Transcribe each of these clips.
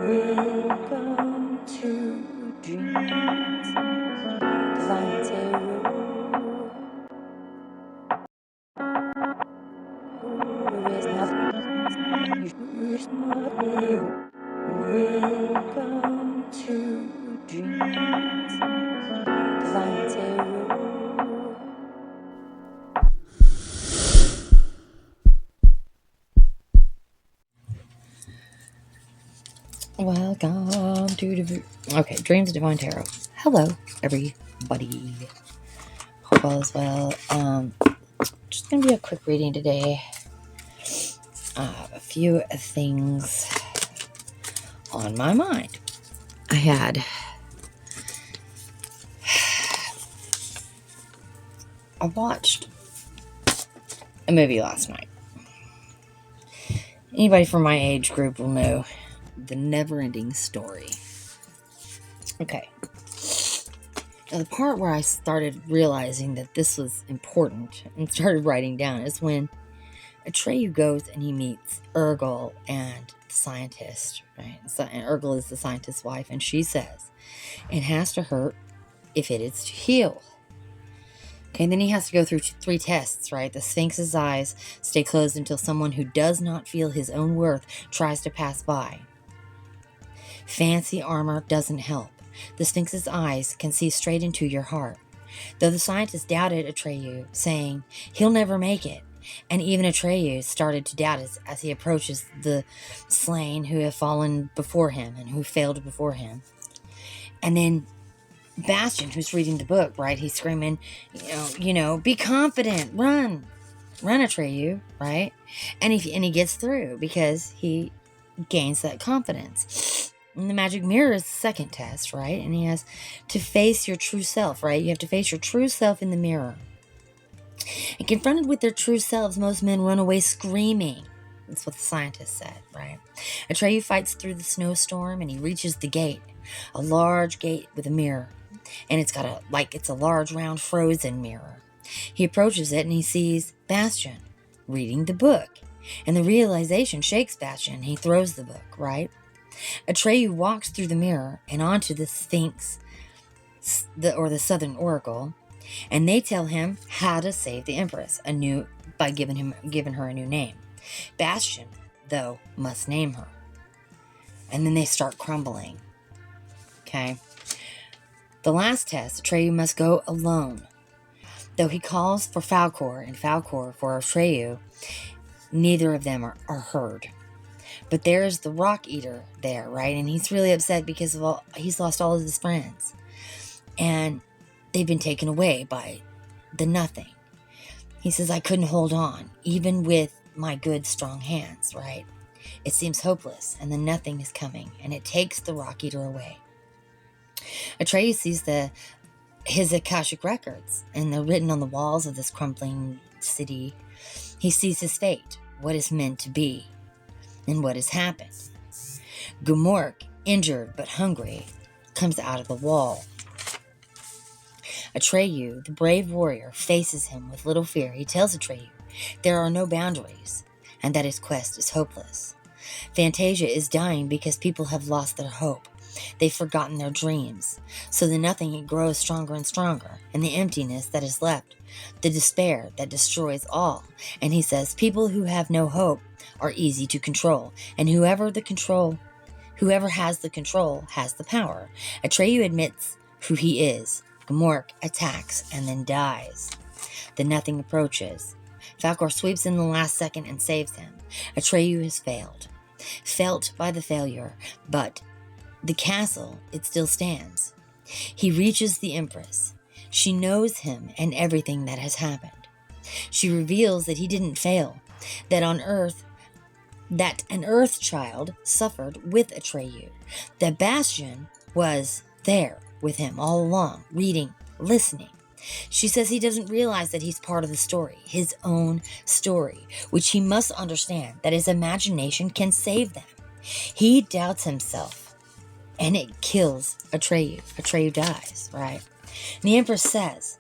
Welcome to Dreams Divine Tarot, where is nothing you should not know. Welcome to Dreams Divine Tarot. Welcome to Dreams of Divine Tarot. Hello, everybody. Hope all is well. Just gonna be a quick reading today. A few things on my mind. I watched a movie last night. Anybody from my age group will know the Neverending Story. Okay. Now, the part where I started realizing that this was important and started writing down is when Atreyu goes and he meets Urgel and the scientist, right? And Urgel is the scientist's wife, and she says, it has to hurt if it is to heal. Okay, and then he has to go through 3 tests, right? The Sphinx's eyes stay closed until someone who does not feel his own worth tries to pass by. Fancy armor doesn't help. The Sphinx's eyes can see straight into your heart. Though the scientist doubted Atreyu, saying he'll never make it, and even Atreyu started to doubt as he approaches the slain who have fallen before him and who failed before him. And then Bastian, who's reading the book, right? He's screaming, be confident, run Atreyu, right? And he gets through because he gains that confidence. And the magic mirror is the second test, right? And he has to face your true self, right? You have to face your true self in the mirror. And confronted with their true selves, most men run away screaming. That's what the scientist said, right? Atreyu fights through the snowstorm and he reaches the gate, a large gate with a mirror. And it's a large round frozen mirror. He approaches it and he sees Bastian reading the book. And the realization shakes Bastian. He throws the book, right? Atreyu walks through the mirror and onto the Sphinx, the Southern Oracle, and they tell him how to save the Empress by giving her a new name. Bastian, though, must name her. And then they start crumbling. Okay. The last test, Atreyu must go alone. Though he calls for Falkor and Falkor for Atreyu, neither of them are heard. But there's the Rock Eater there, right? And he's really upset because he's lost all of his friends. And they've been taken away by the nothing. He says, I couldn't hold on, even with my good, strong hands, right? It seems hopeless, and the nothing is coming, and it takes the Rock Eater away. Atreyu sees his Akashic records, and they're written on the walls of this crumbling city. He sees his fate, what is meant to be, and what has happened. Gumork, injured but hungry, comes out of the wall. Atreyu, the brave warrior, faces him with little fear. He tells Atreyu there are no boundaries, and that his quest is hopeless. Fantasia is dying because people have lost their hope. They've forgotten their dreams. So the nothing grows stronger and stronger, and the emptiness that is left, the despair that destroys all. And he says, people who have no hope are easy to control, and whoever has the control has the power. Atreyu admits who he is. Gumork attacks and then dies. The nothing approaches. Falkor sweeps in the last second and saves him. Atreyu has failed. Felt by the failure, but the castle, it still stands. He reaches the Empress. She knows him and everything that has happened. She reveals that he didn't fail, that an Earth child suffered with Atreyu, that Bastian was there with him all along, reading, listening. She says he doesn't realize that he's part of the story, his own story, which he must understand that his imagination can save them. He doubts himself, and it kills Atreyu. Atreyu dies, right? And the Empress says,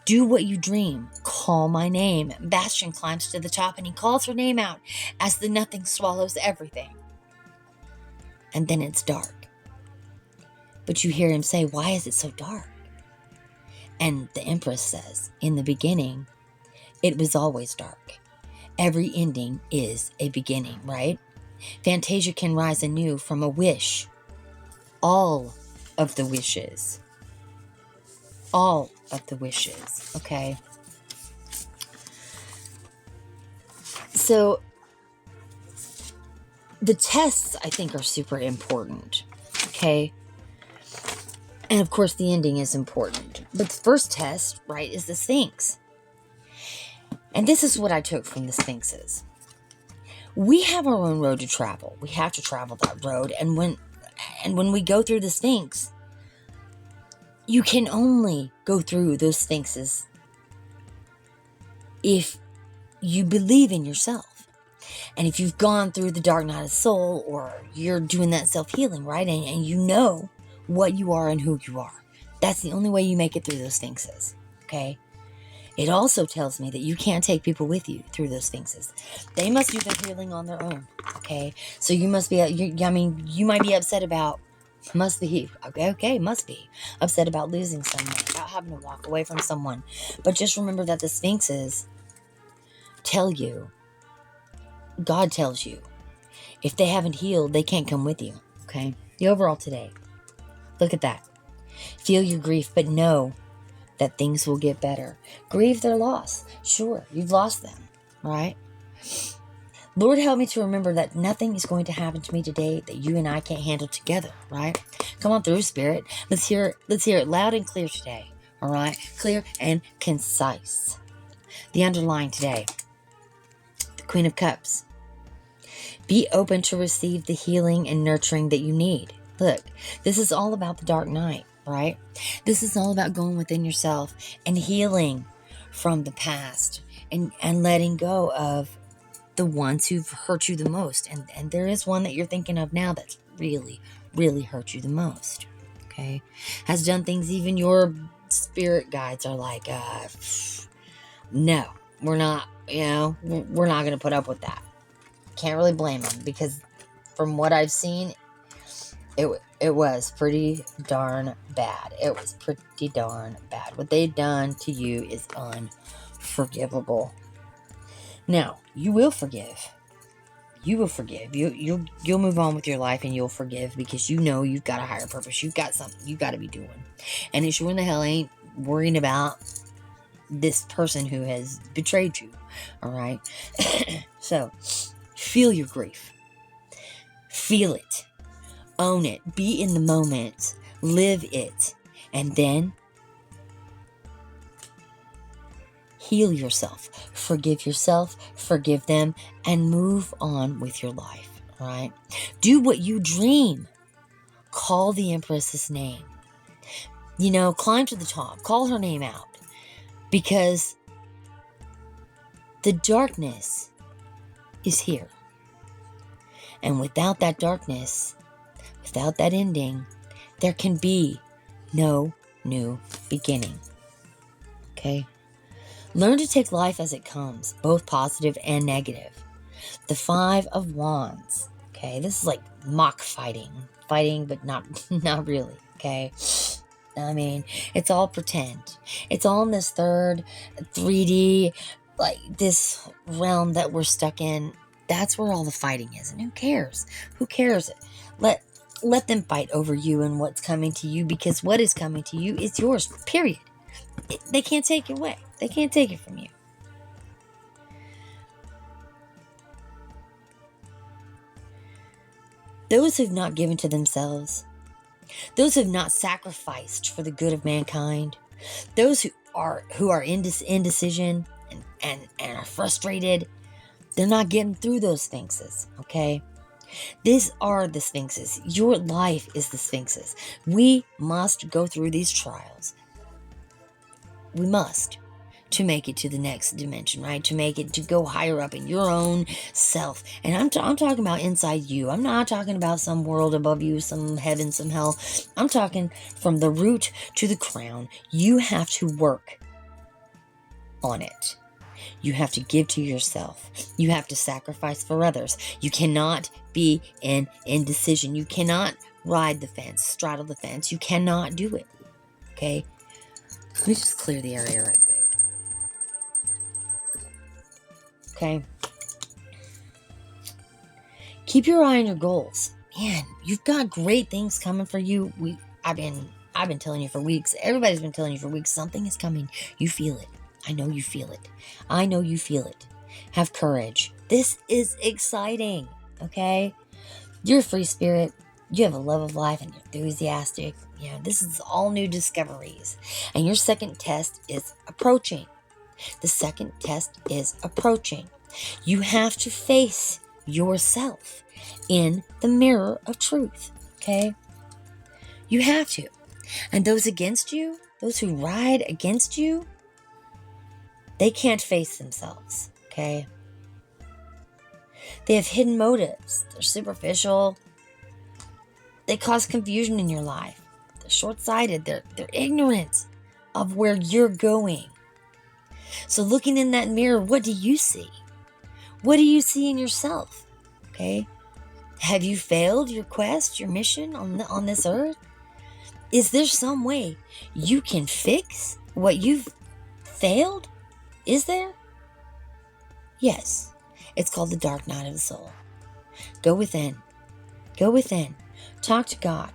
do what you dream. Call my name. Bastian climbs to the top and he calls her name out as the nothing swallows everything. and then it's dark. But you hear him say, why is it so dark? And the Empress says, in the beginning, it was always dark. Every ending is a beginning, right? Fantasia can rise anew from a wish. All of the wishes. All of the wishes, okay? So, the tests, I think, are super important, okay? And of course, the ending is important. But the first test, right, is the Sphinx. And this is what I took from the Sphinxes. We have our own road to travel. We have to travel that road. And when we go through the Sphinx, you can only go through those Sphinxes if you believe in yourself. And if you've gone through the dark night of the soul, or you're doing that self-healing, right? And you know what you are and who you are. That's the only way you make it through those Sphinxes, okay? It also tells me that you can't take people with you through those Sphinxes. They must do their healing on their own, okay? So you must be, you might be upset about, must be upset about losing someone, about having to walk away from someone. But just remember that the Sphinxes tell you, God tells you, if they haven't healed, they can't come with you, okay? The overall today, look at that. Feel your grief, but know that things will get better. Grieve their loss. Sure, you've lost them, right? Lord, help me to remember that nothing is going to happen to me today that you and I can't handle together, right? Come on through, Spirit. Let's hear it loud and clear today, all right? Clear and concise. The underlying today, the Queen of Cups. Be open to receive the healing and nurturing that you need. Look, this is all about the dark night, right? This is all about going within yourself and healing from the past and letting go of the ones who've hurt you the most. And there is one that you're thinking of now that's really, really hurt you the most, okay? Has done things even your spirit guides are like, no, we're not going to put up with that. Can't really blame them, because from what I've seen, it was pretty darn bad. It was pretty darn bad. What they've done to you is unforgivable. Now, you will forgive. You will forgive. You'll move on with your life, and you'll forgive, because you know you've got a higher purpose. You've got something you got to be doing. And it sure in the hell ain't worrying about this person who has betrayed you. All right? So, feel your grief. Feel it. Own it. Be in the moment. Live it. And then heal yourself. Forgive them, and move on with your life. All right? Do what you dream. Call the Empress's name. Climb to the top. Call her name out. Because the darkness is here. And without that darkness, without that ending, there can be no new beginning. Okay? Learn to take life as it comes, both positive and negative. The 5 of Wands. Okay? This is like mock fighting. Fighting, but not really. Okay? I mean, it's all pretend. It's all in this third 3D, like this realm that we're stuck in. That's where all the fighting is. And who cares? Who cares? Let them fight over you and what's coming to you, because what is coming to you is yours, period. They can't take it away. They can't take it from you. Those who've not given to themselves, those who have not sacrificed for the good of mankind, those who are in indecision and are frustrated, they're not getting through those Sphinxes, okay? These are the Sphinxes. Your life is the Sphinxes. We must go through these trials. We must, to make it to the next dimension, right? To go higher up in your own self. And I'm talking about inside you. I'm not talking about some world above you, some heaven, some hell. I'm talking from the root to the crown. You have to work on it. You have to give to yourself. You have to sacrifice for others. You cannot be in indecision. You cannot ride the fence, straddle the fence. You cannot do it. Okay? Let me just clear the area right quick. Okay? Keep your eye on your goals. Man, you've got great things coming for you. I've been telling you for weeks. Everybody's been telling you for weeks. Something is coming. You feel it. I know you feel it. I know you feel it. Have courage. This is exciting. Okay? You're a free spirit. You have a love of life and you're enthusiastic. This is all new discoveries. And your second test is approaching. The second test is approaching. You have to face yourself in the mirror of truth. Okay? You have to. And those against you, those who ride against you, they can't face themselves. Okay? They have hidden motives. They're superficial. They cause confusion in your life. They're short-sighted. They're ignorant of where you're going. So looking in that mirror, what do you see? What do you see in yourself? Okay? Have you failed your quest, your mission on this earth? Is there some way you can fix what you've failed? Is there? Yes. It's called the dark night of the soul. Go within. Go within. Talk to God.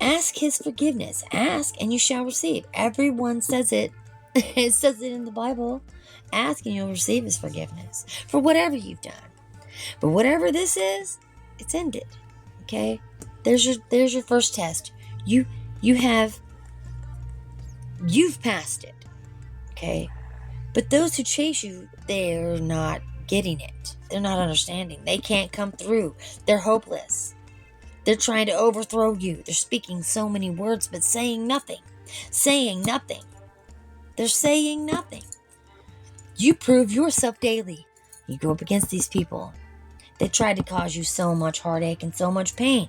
Ask His forgiveness. Ask and you shall receive. Everyone says it. It says it in the Bible. Ask and you'll receive His forgiveness for whatever you've done. But whatever this is, it's ended. Okay? There's your first test. You've passed it. Okay? But those who chase you, they're not getting it. They're not understanding. They can't come through. They're hopeless. They're trying to overthrow you. They're speaking so many words, but saying nothing. Saying nothing. They're saying nothing. You prove yourself daily. You go up against these people. They tried to cause you so much heartache and so much pain.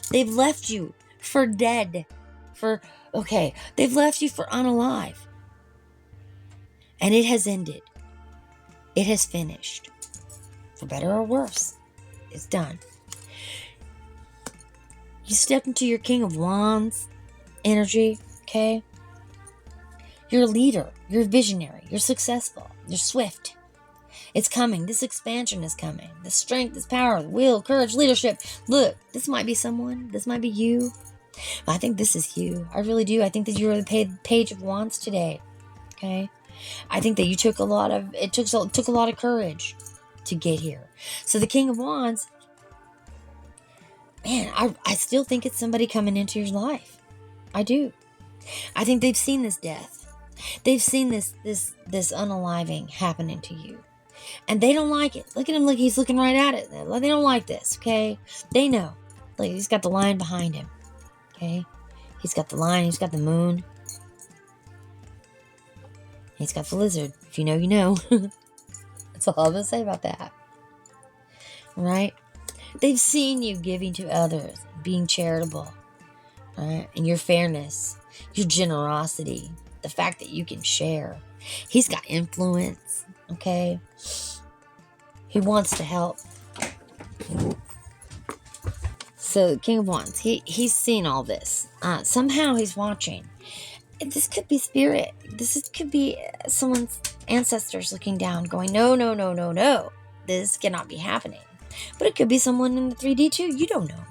They've left you for dead. They've left you for unalive. And it has ended. It has finished. For better or worse, it's done. You step into your King of Wands energy, okay? You're a leader. You're a visionary. You're successful. You're swift. It's coming. This expansion is coming. The strength, this power, the will, courage, leadership. Look, this might be someone. This might be you. I think this is you. I really do. I think that you are the Page of Wands today. Okay? I think that you took a lot of courage to get here. So the King of Wands, man, I still think it's somebody coming into your life. I do. I think they've seen this death. They've seen this unaliving happening to you. And they don't like it. Look at him, look, he's looking right at it. They don't like this, okay? They know. Look, he's got the lion behind him. Okay? He's got the lion, he's got the moon. He's got the lizard. If you know, you know. That's all I'm going to say about that. Right? They've seen you giving to others, being charitable. Right? And your fairness, your generosity, the fact that you can share. He's got influence. Okay? He wants to help. So, King of Wands, he's seen all this. Somehow he's watching. This could be spirit. Could be someone's ancestors looking down, going, no, no, no, no, no. This cannot be happening. But it could be someone in the 3D too. You don't know.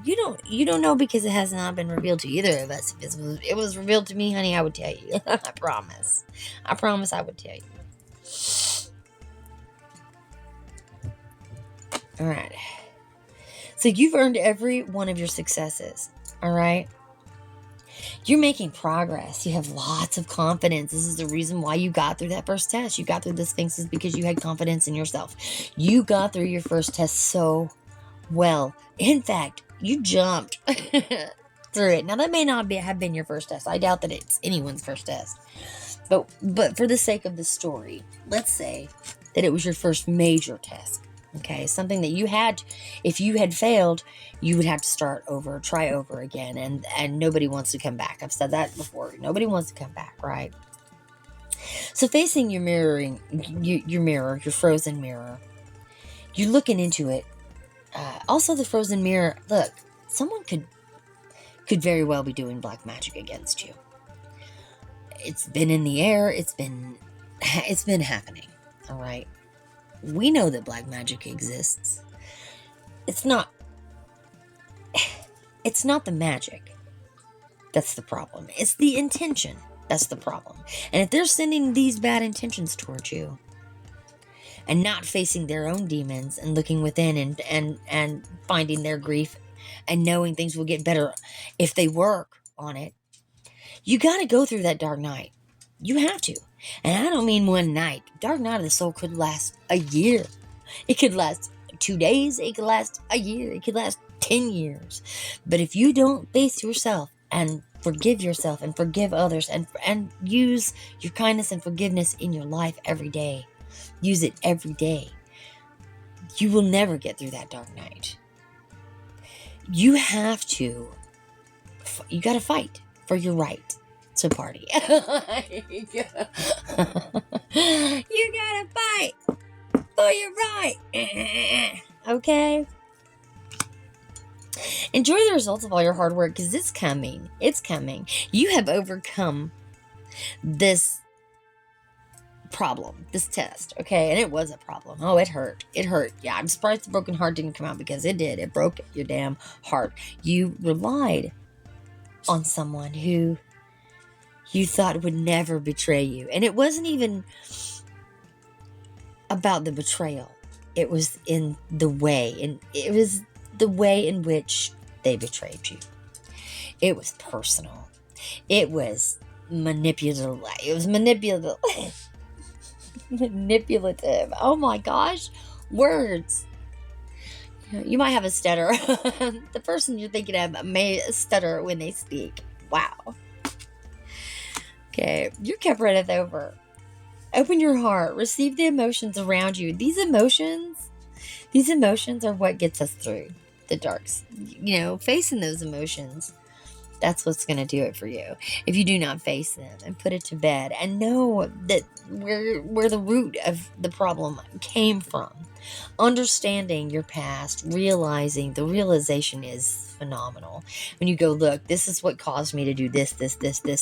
You don't know because it has not been revealed to either of us. If it was revealed to me, honey, I would tell you. I promise. I promise I would tell you. All right. So you've earned every one of your successes. All right. You're making progress. You have lots of confidence. This is the reason why you got through that first test. You got through the Sphinxes because you had confidence in yourself. You got through your first test so well. In fact, you jumped through it. Now, that may not have been your first test. I doubt that it's anyone's first test. But for the sake of the story, let's say that it was your first major test. Okay, something that you had, if you had failed, you would have to start over, try over again, and nobody wants to come back. I've said that before. Nobody wants to come back, right? So facing your mirror, your frozen mirror, you're looking into it. Also, the frozen mirror. Look, someone could very well be doing black magic against you. It's been in the air. It's been happening. All right. We know that black magic exists. It's not the magic that's the problem. It's the intention that's the problem. And if they're sending these bad intentions towards you and not facing their own demons and looking within and finding their grief and knowing things will get better if they work on it, you got to go through that dark night. You have to. And I don't mean one night. Dark night of the soul could last a year. It could last 2 days. It could last a year. It could last 10 years. But if you don't face yourself and forgive yourself and forgive others and use your kindness and forgiveness in your life every day, use it every day, you will never get through that dark night. You got to fight for your right to party. You gotta fight for your right. Okay? Enjoy the results of all your hard work, because it's coming. It's coming. You have overcome this problem, this test, okay? And it was a problem. Oh, it hurt. It hurt. Yeah, I'm surprised the broken heart didn't come out, because it did. It broke your damn heart. You relied on someone who you thought would never betray you. And it wasn't even about the betrayal. It was in the way. And it was the way in which they betrayed you. It was personal. It was manipulative. It was manipulative. Manipulative. Oh my gosh. Words. You might have a stutter. The person you're thinking of may stutter when they speak. Wow. Okay, your cup runneth over. Open your heart. Receive the emotions around you. These emotions are what gets us through the darks. Facing those emotions, that's what's going to do it for you. If you do not face them and put it to bed and know that where the root of the problem came from, understanding your past, realizing the realization is phenomenal. When you go, look, this is what caused me to do this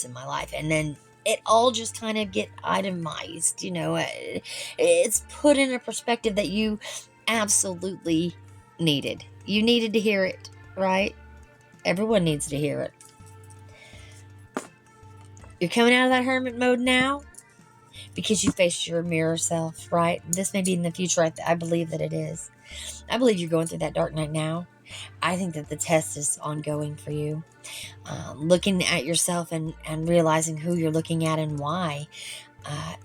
in my life. And then it all just kind of get itemized, it's put in a perspective that you absolutely needed. You needed to hear it, right? Everyone needs to hear it. You're coming out of that hermit mode now because you faced your mirror self, right? This may be in the future. I believe that it is. I believe you're going through that dark night now. I think that the test is ongoing for you. Looking at yourself and realizing who you're looking at and why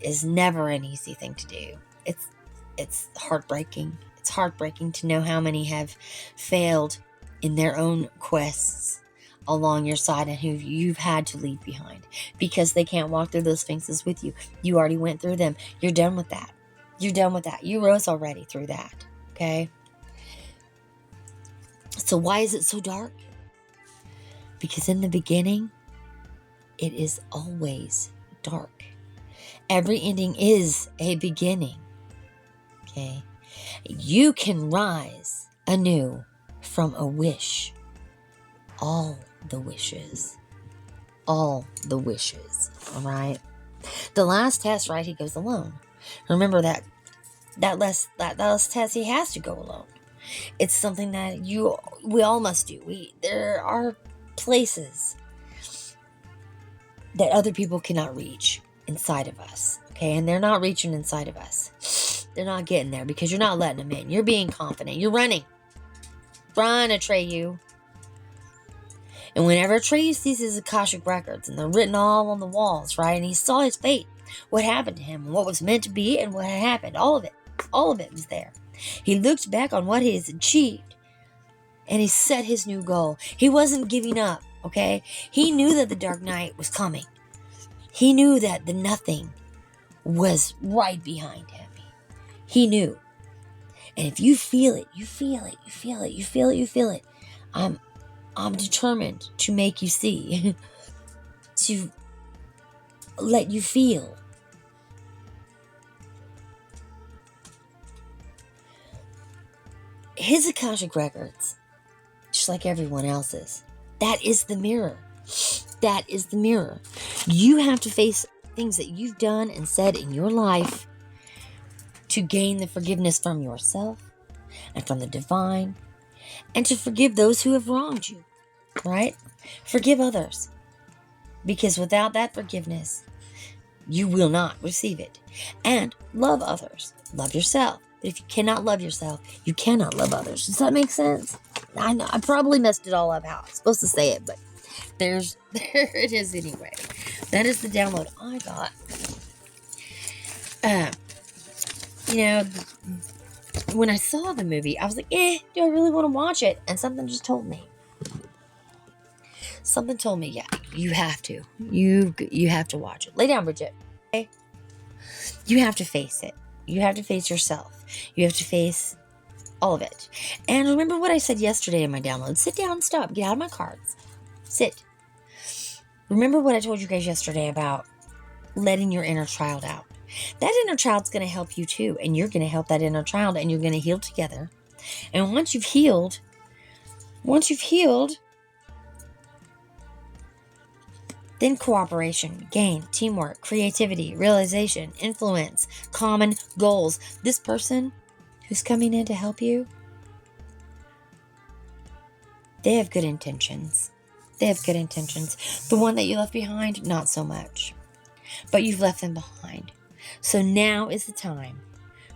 is never an easy thing to do. It's heartbreaking. It's heartbreaking to know how many have failed in their own quests along your side and who you've had to leave behind because they can't walk through those sphinxes with you. You already went through them. You're done with that. You rose already through that. Okay? So why is it so dark? Because in the beginning, it is always dark. Every ending is a beginning. Okay? You can rise anew from a wish. All the wishes. All right? The last test, right? He goes alone. Remember that last test, he has to go alone. It's something that we all must do. There are places that other people cannot reach inside of us. Okay? And they're not reaching inside of us. They're not getting there because you're not letting them in. You're being confident. You're running. Run, Atreyu. And whenever Atreyu sees his Akashic records, and they're written all on the walls, right? And he saw his fate, what happened to him, and what was meant to be, and what had happened. All of it was there. He looked back on what he has achieved, and he set his new goal. He wasn't giving up, okay? He knew that the dark night was coming. He knew that the nothing was right behind him. He knew. And if you feel it, I'm determined to make you see, to let you feel His Akashic records, just like everyone else's, that is the mirror. That is the mirror. You have to face things that you've done and said in your life to gain the forgiveness from yourself and from the divine, and to forgive those who have wronged you, right? Forgive others. Because without that forgiveness, you will not receive it. And love others. Love yourself. But if you cannot love yourself, you cannot love others. Does that make sense? I know I probably messed it all up how I was supposed to say it, but there it is anyway. That is the download I got. When I saw the movie, I was like, do I really want to watch it? And something just told me. Something told me, yeah, you have to. You have to watch it. Lay down, Bridget. Okay? You have to face it. You have to face yourself. You have to face all of it. And remember what I said yesterday in my download. Sit down, stop, get out of my cards. Sit. Remember what I told you guys yesterday about letting your inner child out. That inner child's going to help you too. And you're going to help that inner child, and you're going to heal together. And once you've healed, then cooperation, gain, teamwork, creativity, realization, influence, common goals. This person who's coming in to help you, they have good intentions. They have good intentions. The one that you left behind, not so much. But you've left them behind. So now is the time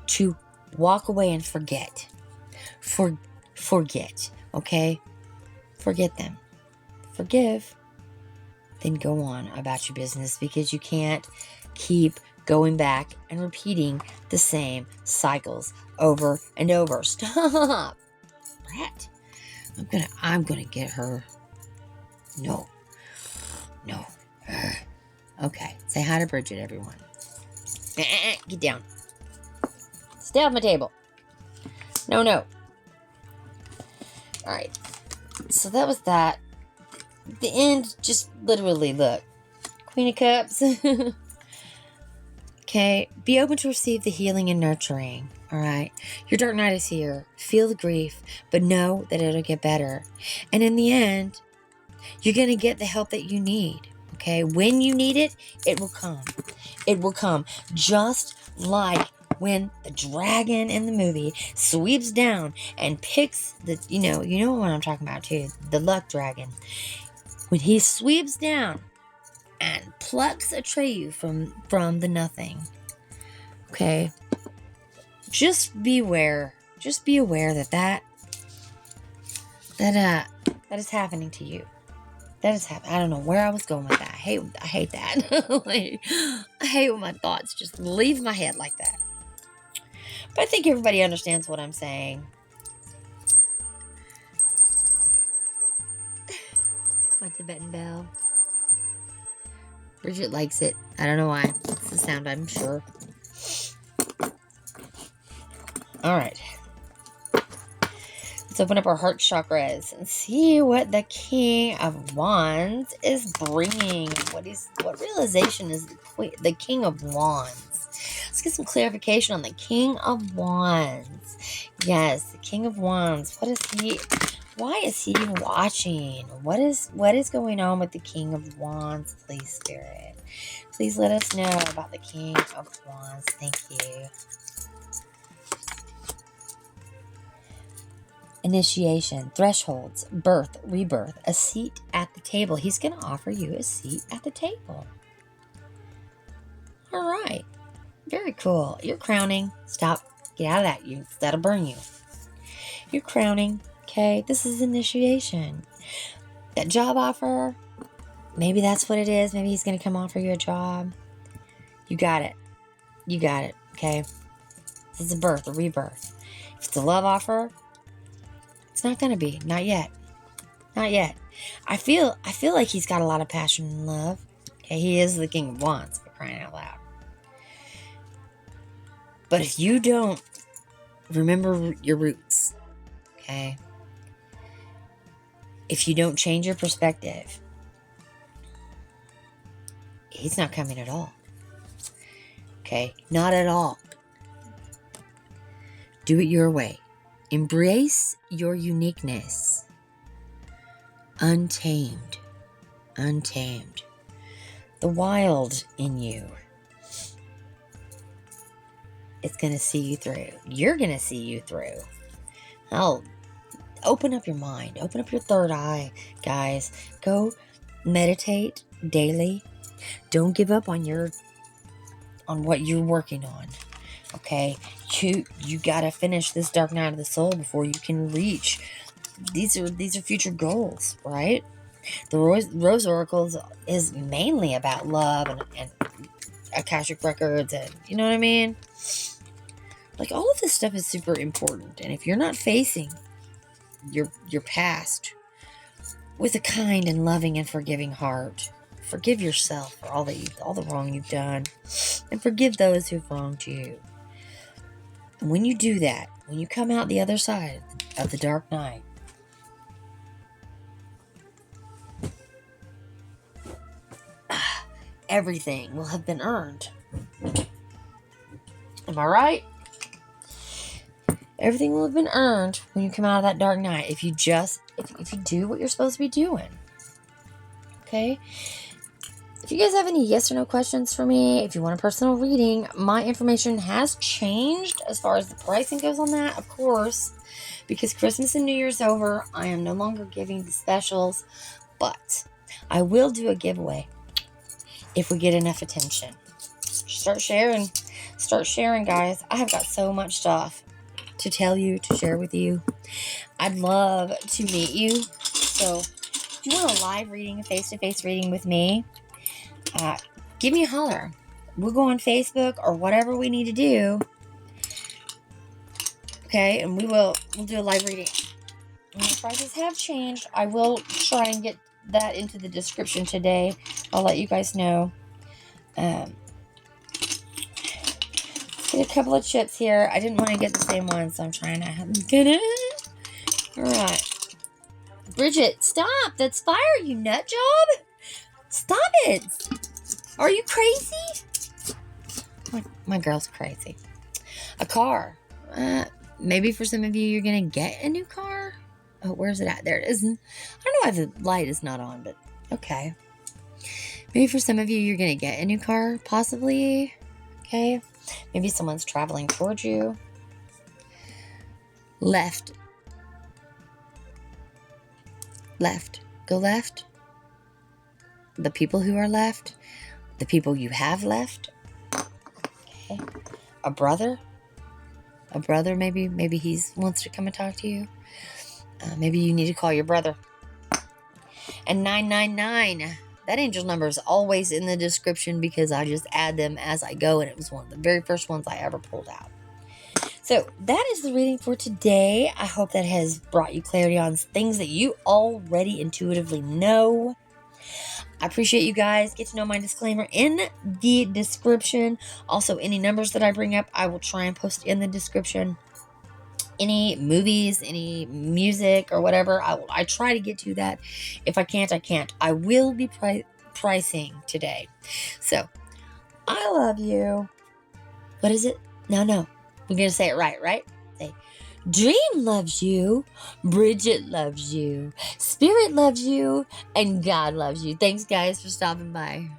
to walk away and forget. Forget, okay? Forget them. Forgive. Then go on about your business, because you can't keep going back and repeating the same cycles over and over. Stop. Brat. I'm gonna get her. No. Okay. Say hi to Bridget, everyone. Get down. Stay off my table. No. All right. So that was that. The end, just literally, look. Queen of Cups. Okay. Be open to receive the healing and nurturing. All right. Your dark night is here. Feel the grief, but know that it'll get better. And in the end, you're going to get the help that you need. Okay. When you need it, it will come. It will come. Just like when the dragon in the movie sweeps down and picks the, you know what I'm talking about too. The luck dragon. When he sweeps down and plucks Atreyu from the nothing. Okay. Just be aware. Just be aware that is happening to you. That is happening. I don't know where I was going with that. I hate that. I hate when my thoughts just leave my head like that. But I think everybody understands what I'm saying. My Tibetan bell. Bridget likes it. I don't know why. It's the sound, I'm sure. Alright. Let's open up our heart chakras and see what the King of Wands is bringing. What realization is the King of Wands? Let's get some clarification on the King of Wands. Yes, the King of Wands. Why is he watching? What is going on with the King of Wands, please, Spirit? Please let us know about the King of Wands. Thank you. Initiation, thresholds, birth, rebirth, a seat at the table. He's going to offer you a seat at the table. All right. Very cool. You're crowning. Stop. Get out of that. That'll burn you. You're crowning. Okay. This is initiation. That job offer, maybe that's what it is. Maybe he's going to come offer you a job. You got it. Okay. This is a birth, a rebirth. If it's a love offer, it's not going to be. Not yet. I feel like he's got a lot of passion and love. Okay, he is the King of Wands, for crying out loud. But if you don't remember your roots, okay, if you don't change your perspective, he's not coming at all. Okay, not at all. Do it your way. Embrace your uniqueness. Untamed. Untamed. The wild in you. It's going to see you through. You're going to see you through. Hell, open up your mind. Open up your third eye, guys. Go meditate daily. Don't give up on what you're working on. Okay? You got to finish this dark night of the soul before you can reach. These are future goals, right? The Rose Oracles is mainly about love and Akashic Records, and you know what I mean? Like, all of this stuff is super important. And if you're not facing your past with a kind and loving and forgiving heart, forgive yourself for all the wrong you've done, and forgive those who've wronged you. And when you do that, when you come out the other side of the dark night, everything will have been earned. Am I right? Everything will have been earned when you come out of that dark night if you do what you're supposed to be doing. Okay? If you guys have any yes or no questions for me, if you want a personal reading, my information has changed as far as the pricing goes on that, of course. Because Christmas and New Year's over, I am no longer giving the specials. But I will do a giveaway if we get enough attention. Start sharing, guys. I have got so much stuff to tell you, to share with you. I'd love to meet you. So if you want a live reading, a face-to-face reading with me, give me a holler. We'll go on Facebook or whatever we need to do. Okay, and we'll do a live reading. And the prices have changed. I will try and get that into the description today. I'll let you guys know. Get a couple of chips here. I didn't want to get the same one, so I'm trying to get it. Alright. Bridget, stop! That's fire, you nut job! Stop it! Are you crazy? My girl's crazy. A car. Maybe for some of you, you're going to get a new car. Oh, where's it at? There it is. I don't know why the light is not on, but okay. Maybe for some of you, you're going to get a new car, possibly. Okay. Maybe someone's traveling towards you. Left. Left. Go left. The people who are left. The people you have left. Okay. A brother. A brother, maybe he wants to come and talk to you. Maybe you need to call your brother. And 999. That angel number is always in the description because I just add them as I go, and it was one of the very first ones I ever pulled out. So that is the reading for today. I hope that has brought you clarity on things that you already intuitively know. I appreciate you guys. Get to know my disclaimer in the description. Also, any numbers that I bring up, I will try and post in the description. Any movies, any music or whatever, I try to get to that. If I can't, I can't. I will be pricing today. So, I love you. What is it? No. We're going to say it right? Say, Dream loves you, Bridget loves you, Spirit loves you, and God loves you. Thanks, guys, for stopping by.